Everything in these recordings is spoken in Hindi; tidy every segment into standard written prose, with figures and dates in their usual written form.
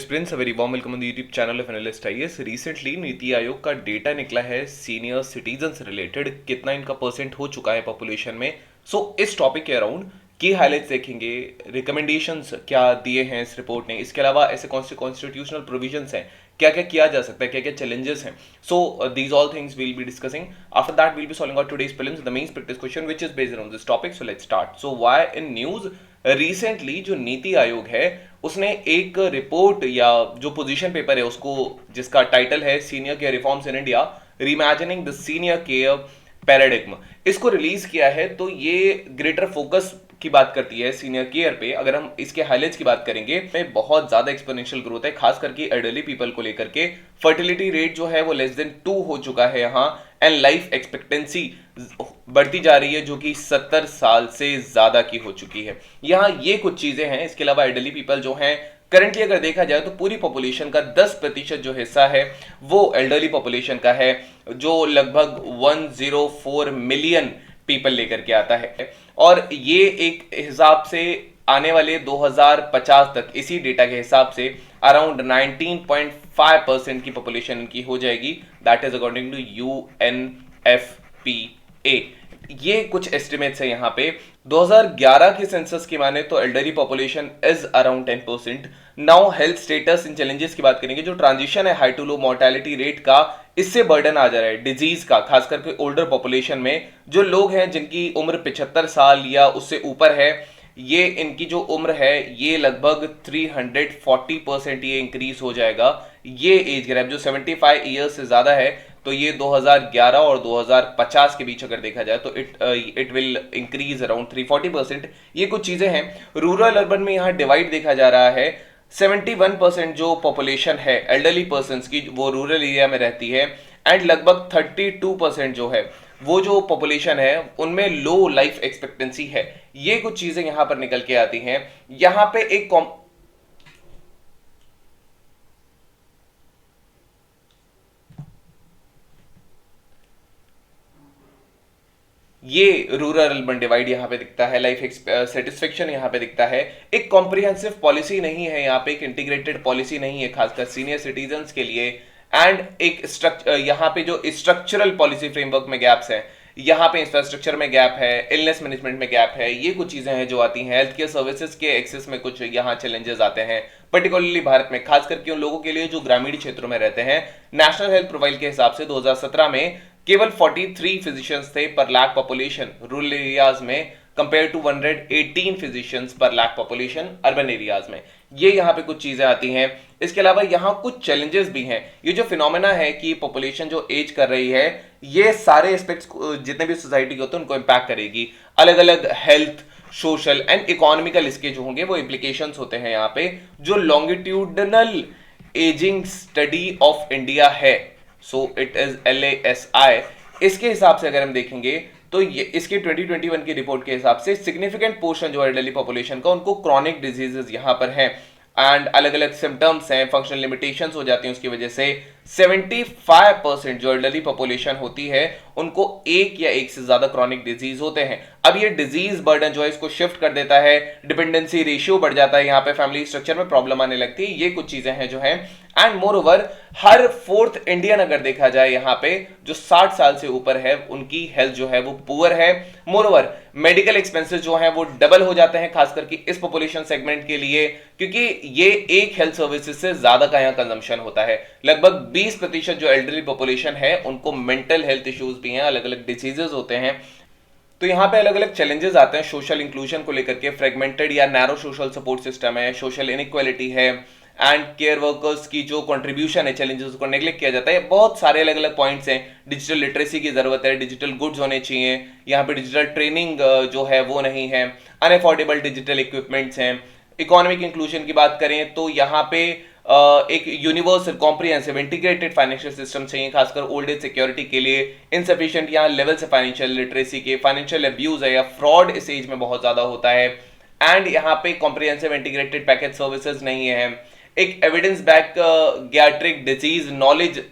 Aspirants a very warm welcome on the YouTube channel of analyst IAS. Recently NITI Aayog का डेटा निकला है सीनियर सिटीजन से रिलेटेड, कितना इनका परसेंट हो चुका है पॉपुलेशन में। इस टॉपिक के अराउंड की हाईलाइट्स देखेंगे, रिकमेंडेशंस क्या दिए हैं इस रिपोर्ट ने, इसके अलावा ऐसे कौन से कॉन्स्टिट्यूशनल प्रोविजंस हैं, क्या क्या किया जा सकता है, क्या क्या चैलेंजेस हैं। These all things will be discussing. After that will be solving out today's prelims, the main practice question which is based on this topic. So let's start. So why in news recently जो नीति आयोग है उसने एक रिपोर्ट या जो पोजीशन पेपर है उसको, जिसका टाइटल है senior care reforms in India reimagining the senior care paradigm, इसको रिलीज किया है। तो ये ग्रेटर फोकस की बात करती है सीनियर केयर पे। अगर हम इसके हाईलाइट्स की बात करेंगे, में बहुत ज्यादा एक्सपोनेंशियल ग्रोथ है, खास करके एल्डरली पीपल को लेकर के। फर्टिलिटी रेट जो है वो लेस देन 2 हो चुका है यहाँ, एंड लाइफ एक्सपेक्टेंसी बढ़ती जा रही है जो कि 70 साल से ज्यादा की हो चुकी है। यहाँ ये कुछ चीजें हैं। इसके अलावा एल्डरली पीपल जो हैं, करंटली अगर देखा जाए तो पूरी पॉपुलेशन का 10% जो हिस्सा है वो एल्डरली पॉपुलेशन का है, जो लगभग 104 मिलियन पीपल लेकर के आता है। और ये एक हिसाब से आने वाले 2050 तक इसी डेटा के हिसाब से अराउंड 19.5% की पॉपुलेशन इनकी हो जाएगी। That is according to UNFPA। ये कुछ एस्टिमेट्स है यहाँ पे। 2011 के सेंसस की माने तो elderly population is around 10%। Now health status in challenges की बात करेंगे। जो ट्रांजिशन है high to low mortality rate का, इससे बर्डन आ जा रहा है डिजीज का, खास करके ओल्डर पॉपुलेशन में। जो लोग हैं जिनकी उम्र 75 साल या उससे ऊपर है, ये इनकी जो उम्र है ये लगभग 340% ये इंक्रीज हो जाएगा। ये एज ग्रुप जो 75 ईयर्स से ज्यादा है, तो ये 2011 और 2050 के बीच अगर देखा जाए तो इट विल इंक्रीज अराउंड 340%। ये कुछ चीजें हैं। रूरल अर्बन में यहाँ डिवाइड देखा जा रहा है। 71% जो पॉपुलेशन है एल्डरली पर्सन्स की वो रूरल एरिया में रहती है, एंड लगभग 32% जो है वो जो पॉपुलेशन है उनमें लो लाइफ एक्सपेक्टेंसी है। ये कुछ चीजें यहां पर निकल के आती हैं। यहां पे एक ये रूरल अर्बन डिवाइड यहाँ पे दिखता है, लाइफ सेटिस्फेक्शन यहाँ पे दिखता है। एक कॉम्प्रिहेंसिव पॉलिसी नहीं है यहाँ पे, एक इंटीग्रेटेड पॉलिसी नहीं है खासकर सीनियर सिटीजन्स के लिए। एंड एक यहाँ पे जो स्ट्रक्चरल पॉलिसी फ्रेमवर्क में गैप्स हैं, यहाँ पे इंफ्रास्ट्रक्चर में गैप है, इलनेस मैनेजमेंट में गैप है। ये कुछ चीजें हैं जो आती हैं। हेल्थ केयर सर्विसेज के एक्सेस में कुछ यहाँ चैलेंजेस आते हैं, पर्टिकुलरली भारत में, खास करके उन लोगों के लिए जो ग्रामीण क्षेत्रों में रहते हैं। नेशनल हेल्थ प्रोफाइल के हिसाब से 2017 में केवल 43 फिजिशियंस थे पर लाख पॉपुलेशन रूरल एरियाज में, कंपेयर टू 118 फिजिशियंस पर लाख पॉपुलेशन अर्बन एरियाज में। ये यहाँ पे कुछ चीजें आती हैं। इसके अलावा यहाँ कुछ चैलेंजेस भी हैं। ये जो फिनोमेना है कि पॉपुलेशन जो एज कर रही है, ये सारे एस्पेक्ट्स जितने भी सोसाइटी के होते हैं उनको इम्पैक्ट करेगी। अलग अलग हेल्थ, सोशल एंड इकोनॉमिकल इसके जो होंगे वो इम्प्लीकेशंस होते हैं यहाँ पे। जो longitudinal ageing study of India है, सो इट इज LASI, इसके हिसाब से अगर हम देखेंगे तो ये इसके 2021 की रिपोर्ट के हिसाब से सिग्निफिकेंट पोर्शन जो है एल्डरली पॉपुलेशन का, उनको क्रॉनिक डिजीजेस यहां पर हैं, एंड अलग अलग सिम्टम्स हैं, फंक्शनल लिमिटेशंस हो जाती हैं उसकी वजह से। 75% जो एल्डरली पॉपुलेशन होती है उनको एक या एक से ज्यादा क्रॉनिक डिजीज होते हैं। अब ये डिजीज बर्डन जो है इसको शिफ्ट कर देता है, डिपेंडेंसी रेशियो बढ़ जाता है, यहाँ पे फैमिली स्ट्रक्चर में प्रॉब्लम आने लगती है। ये कुछ चीजें हैं जो हैं। And more over her 4th Indian अगर देखा जाए यहाँ पे जो 60 साल से ऊपर है उनकी हेल्थ जो है वो पुअर है। मोर ओवर मेडिकल एक्सपेंसेस जो हैं वो डबल हो जाते हैं, खास करके इस पॉपुलेशन सेगमेंट के लिए, क्योंकि ये एक हेल्थ सर्विसेज से ज्यादा का यहाँ कंजम्पशन होता है। लगभग 20% जो एल्डरली पॉपुलेशन है उनको मेंटल हेल्थ इश्यूज भी हैं, अलग अलग डिजीजेस होते हैं। तो यहाँ पे अलग अलग चैलेंजेस आते हैं सोशल इंक्लूजन को लेकर के। फ्रेगमेंटेड या नैरो सोशल सपोर्ट सिस्टम है, सोशल इनइक्वालिटी है, एंड केयर वर्कर्स की जो कंट्रीब्यूशन है, चैलेंजेस को नेग्लेक्ट किया जाता है। बहुत सारे अलग अलग पॉइंट्स हैं। डिजिटल लिटरेसी की जरूरत है, डिजिटल गुड्स होने चाहिए, यहाँ पे डिजिटल ट्रेनिंग जो है वो नहीं है, अनअफोर्डेबल डिजिटल इक्विपमेंट्स हैं। इकोनॉमिक इंक्लूजन की बात करें तो यहाँ पे एक universal comprehensive integrated financial system चाहिए, खासकर ओल्ड एज सिक्योरिटी के लिए। इनसफिशिएंट यहाँ लेवल से फाइनेंशियल लिटरेसी के, फाइनेंशियल अब्यूज है या फ्रॉड इस एज में बहुत ज्यादा होता है। एंड यहाँ पे कॉम्प्रिहेंसिव इंटीग्रेटेड पैकेज सर्विसेज नहीं है। एक evidence back geriatric disease knowledge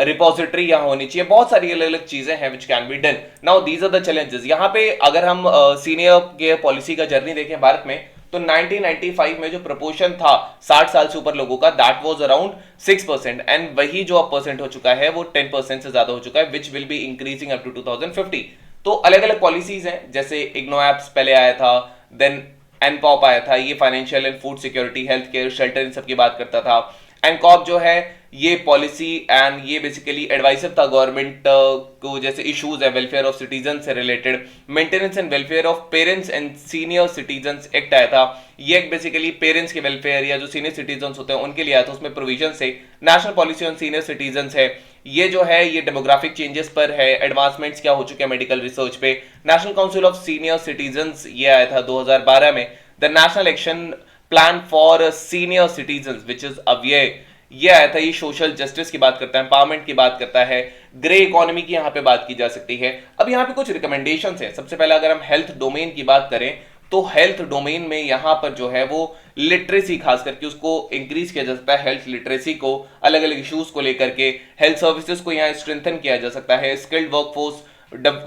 repository यहाँ होनी चाहिए। बहुत सारी अलग अलग चीजें हैं which can be done. Now these are the challenges. यहाँ पे अगर हम सीनियर केयर पॉलिसी का जर्नी देखें भारत में, तो 1995 में जो प्रोपोर्शन था 60 साल से ऊपर लोगों का, दैट वाज अराउंड 6%, एंड वही जो अब परसेंट हो चुका है वो 10% से ज्यादा हो चुका है, which will be increasing up to 2050। तो अलग अलग पॉलिसीज हैं, जैसे इग्नो एप्स पहले आया था, देन एनपॉप आया था, ये financial and food security, health care, shelter, इन सब की बात करता था। एनकॉप जो है ये पॉलिसी एंड ये बेसिकली एडवाइजर था गवर्नमेंट को, जैसे इश्यूज है वेलफेयर ऑफ सिटीजन से रिलेटेड। Maintenance and welfare of parents and senior citizen act आया था, ये एक बेसिकली पेरेंट्स के वेलफेयर या जो सीनियर सिटीजन होते हैं उनके लिए आया था, उसमें प्रोविजन से। National policy on senior citizen है, ये जो है ये डेमोग्राफिक चेंजेस पर है, एडवांसमेंट्स क्या हो चुके हैं मेडिकल रिसर्च पे। National council of senior citizen ये आया था 2012 में। The national action plan for senior citizen which is अव्यय, ये आया था, ये सोशल जस्टिस की बात करता है, एम्पावरमेंट की बात करता है, ग्रे इकोनॉमी की यहाँ पे बात की जा सकती है। अब यहाँ पे कुछ रिकमेंडेशंस हैं। सबसे पहले अगर हम हेल्थ डोमेन की बात करें तो हेल्थ डोमेन में यहाँ पर जो है वो लिटरेसी खास करके उसको इंक्रीज किया जा सकता है, हेल्थ लिटरेसी को, अलग अलग इश्यूज को लेकर के हेल्थ सर्विसेज को यहाँ स्ट्रेंथन किया जा सकता है। Skilled workforce,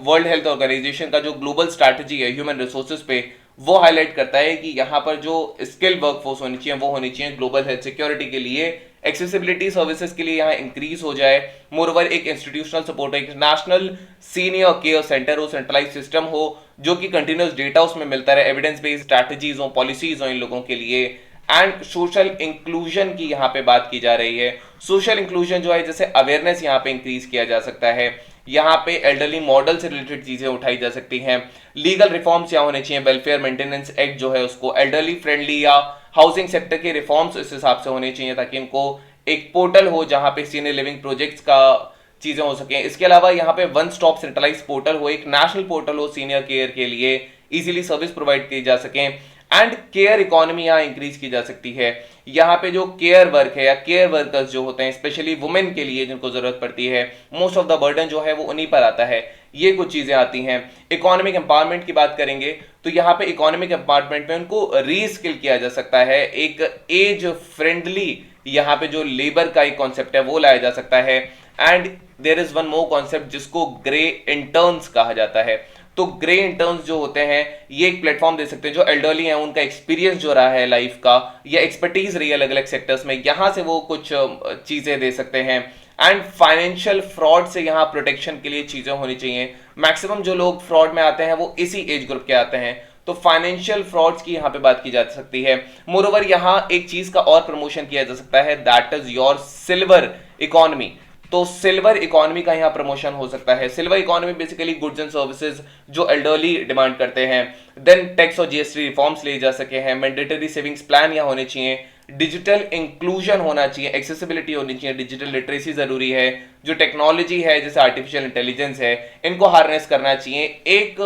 World Health Organization का जो ग्लोबल स्ट्रैटेजी है ह्यूमन रिसोर्सेज पे, वो हाईलाइट करता है कि यहाँ पर जो स्किल वर्कफोर्स होनी चाहिए वो होनी चाहिए ग्लोबल हेल्थ सिक्योरिटी के लिए, एक्सेसिबिलिटी सर्विसेज के लिए यहाँ इंक्रीज हो जाए। मोरओवर एक इंस्टीट्यूशनल सपोर्ट, एक नेशनल सीनियर केयर सेंटर हो, सेंट्रलाइज सिस्टम हो जो कि कंटिन्यूस डेटा उसमें मिलता रहे, एविडेंस बेस्ड स्ट्रैटेजीज हो, पॉलिसीज हो इन लोगों के लिए। एंड सोशल इंक्लूजन की यहाँ पे बात की जा रही है। सोशल इंक्लूजन जो है जैसे अवेयरनेस यहाँ पे इंक्रीज किया जा सकता है, यहाँ पे एल्डरली मॉडल से रिलेटेड चीजें उठाई जा सकती हैं। लीगल रिफॉर्म्स यहाँ होने चाहिए, वेलफेयर मेंटेनेंस एक्ट जो है उसको एल्डरली फ्रेंडली, या हाउसिंग सेक्टर के रिफॉर्म्स इस हिसाब से होने चाहिए ताकि इनको एक पोर्टल हो जहां पे सीनियर लिविंग प्रोजेक्ट्स का चीजें हो सके। इसके अलावा यहाँ पे वन स्टॉप सेंट्रलाइज पोर्टल हो, एक नेशनल पोर्टल हो सीनियर केयर के लिए, इजीली सर्विस प्रोवाइड की जा सके। एंड केयर इकोनॉमी यहाँ इंक्रीज की जा सकती है। यहाँ पे जो केयर वर्क है या केयर वर्कर्स जो होते हैं, स्पेशली वुमेन के लिए जिनको जरूरत पड़ती है, मोस्ट ऑफ द बर्डन जो है वो उन्हीं पर आता है, ये कुछ चीजें आती हैं। इकोनॉमिक एम्पावरमेंट की बात करेंगे तो यहाँ पे इकोनॉमिक एम्पावरमेंट में उनको रीस्किल किया जा सकता है, एक एज फ्रेंडली यहाँ पे जो लेबर का एक कॉन्सेप्ट है वो लाया जा सकता है। And there is one more concept जिसको ग्रे इंटर्न्स कहा जाता है। तो ग्रे इंटर्न्स जो होते हैं ये एक प्लेटफॉर्म दे सकते हैं, जो एल्डरली हैं उनका एक्सपीरियंस जो रहा है लाइफ का या एक्सपर्टीज रही है अलग अलग सेक्टर्स में, यहाँ से वो कुछ चीजें दे सकते हैं। एंड फाइनेंशियल फ्रॉड से यहाँ प्रोटेक्शन के लिए चीजें होनी चाहिए। मैक्सिमम जो लोग फ्रॉड में आते हैं वो इसी एज ग्रुप के आते हैं, तो फाइनेंशियल फ्रॉड्स की यहाँ पे बात की जा सकती है। मोरओवर यहाँ एक चीज का और प्रमोशन किया जा सकता है, that is your silver economy. तो सिल्वर इकोनॉमी का यहाँ प्रमोशन हो सकता है। Silver economy basically goods and services जो एल्डरली डिमांड करते हैं। देन टैक्स और जीएसटी रिफॉर्म्स ले जा सके हैं, मैंडेटरी सेविंग्स प्लान यहाँ होने चाहिए, डिजिटल इंक्लूजन होना चाहिए, एक्सेसिबिलिटी होनी चाहिए, डिजिटल लिटरेसी जरूरी है, जो टेक्नोलॉजी है जैसे आर्टिफिशियल इंटेलिजेंस है इनको हार्नेस करना चाहिए एक,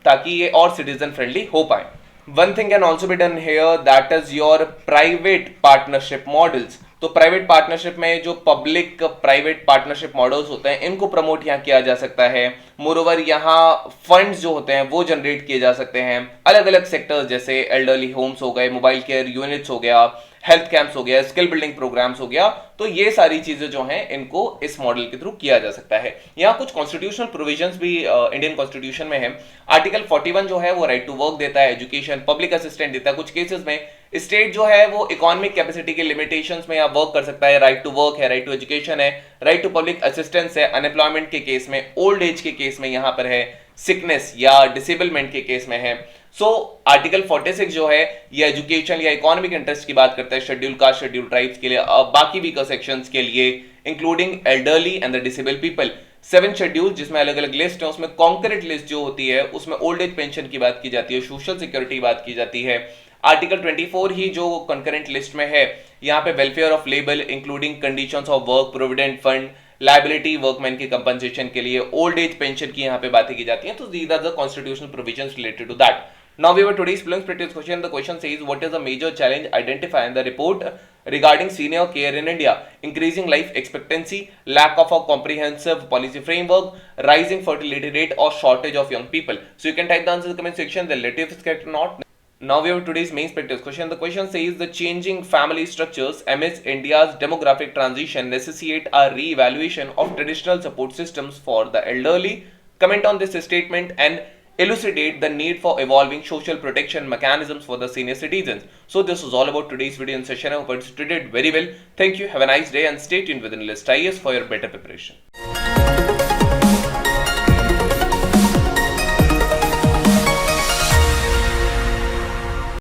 ताकि ये और सिटीजन फ्रेंडली हो पाए। One thing can also be done here, that is your private partnership models. तो प्राइवेट पार्टनरशिप में जो पब्लिक प्राइवेट पार्टनरशिप मॉडल्स होते हैं इनको प्रमोट यहाँ किया जा सकता है। मोरओवर यहाँ फंड्स जो होते हैं वो जनरेट किए जा सकते हैं, अलग अलग सेक्टर्स जैसे एल्डरली होम्स हो गए, मोबाइल केयर यूनिट्स हो गया, हेल्थ कैंप्स हो गया, स्किल बिल्डिंग प्रोग्राम्स हो गया। तो ये सारी चीजें जो हैं इनको इस मॉडल के थ्रू किया जा सकता है। यहाँ कुछ कॉन्स्टिट्यूशनल प्रोविजंस भी इंडियन कॉन्स्टिट्यूशन में है। आर्टिकल 41 जो है वो राइट टू वर्क देता है, एजुकेशन, पब्लिक असिस्टेंट देता है। कुछ केसेस में स्टेट जो है वो इकोनॉमिक कैपेसिटी के लिमिटेशंस में यहाँ वर्क कर सकता है। राइट टू वर्क है, राइट टू एजुकेशन है, राइट टू पब्लिक असिस्टेंस है, अनएम्प्लॉयमेंट के केस में, ओल्ड एज के केस में यहाँ पर है, सिकनेस या डिसेबलमेंट के केस में है। सो आर्टिकल 46 जो है ये एजुकेशन या इकोनॉमिक इंटरेस्ट की बात करता है शेड्यूल कास्ट, शेड्यूल ट्राइब्स के लिए, बाकी वीकर सेक्शंस के लिए, including elderly and the disabled people. 7 schedule जिसमें अलग अलग लिस्ट है, उसमें कॉन्करेंट लिस्ट जो होती है उसमें ओल्ड एज पेंशन की बात की जाती है, सोशल सिक्योरिटी की बात की जाती है। आर्टिकल 24 ही जो कंकरेंट लिस्ट में है, यहाँ पे welfare of labour including conditions of work, provident fund, liability, workman की कंपनसेशन के लिए, ओल्ड एज पेंशन की यहाँ पे बातें की जाती हैं। तो these are the constitutional provisions related to that. Now we have today's prelims practice question. The question says, what is the major challenge identified in the report regarding senior care in India? Increasing life expectancy, lack of a comprehensive policy framework, rising fertility rate, or shortage of young people. So you can type the answer in the comment section. The relative is correct or not. Now we have today's main practice question. The question says, the changing family structures amidst India's demographic transition necessitate a re-evaluation of traditional support systems for the elderly. Comment on this statement and elucidate the need for evolving social protection mechanisms for the senior citizens. So this was all about today's video and session. I hope you did very well. Thank you. Have a nice day and stay tuned with Analyst IAS for your better preparation.